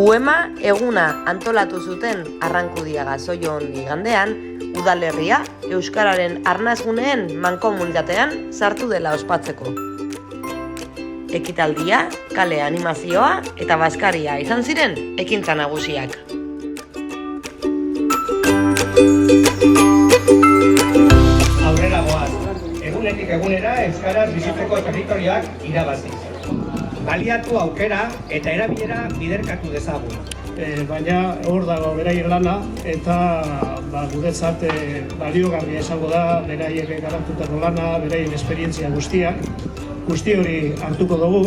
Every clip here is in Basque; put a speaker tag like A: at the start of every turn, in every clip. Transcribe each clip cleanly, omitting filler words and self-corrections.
A: UEMA eguna antolatu zuten Arrankudiaga Zoion igandean, udalerria euskararen arnasguneen mankomunitatean sartu dela ospatzeko. Ekitaldia, kale animazioa eta bazkaria izan ziren ekintza nagusiak.
B: Aurrera goaz, egunetik egunera euskaraz bizitzeko territorioak irabaziz. Baliatu aukera eta erabilera biderkatu dezagun.
C: Baina hor dago beraien lana eta guretzat baliogarria izango da beraiek garatutako lana, beraien esperientzia guztiak. Guzti hori hartuko dugu,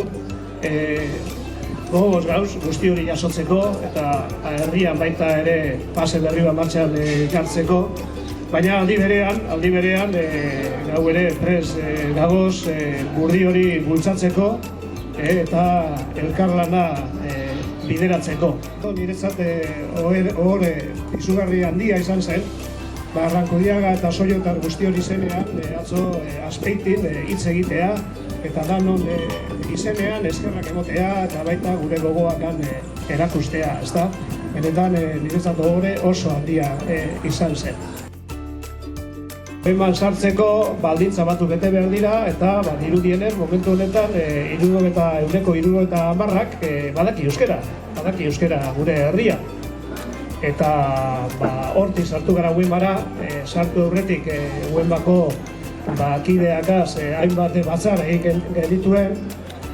C: gogoz gauz, guzti hori jasotzeko eta herrian baita ere pase berri bat martxan jartzeko. Baina aldi berean gau ere prest gagoz gurdi hori bultzatzeko eta elkarlana bideratzeko. Niretzat hor izugarri handia izan zen, Arrankudiaga eta Zoiotar guzti hori izenean, atzo Azpeitin hitz egitea, eta danon izenean eskerrak emotea eta baita gure gogoakan erakustea, ezta? Benetan niretzat hori oso handia izan zen. Eman sartzeko baldintza batzuk bete behar dira eta dirudienez momentu honetan ehuneko 70ak badaki euskera gure herria. Eta hortik sartu gara UEMara, sartu aurretik UEMako kideakaz hainbat batzar egin genituen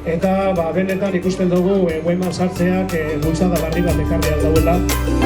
C: eta benetan ikusten dugu UEMan sartzeak bultzada berri bat ekarri ahal dauela.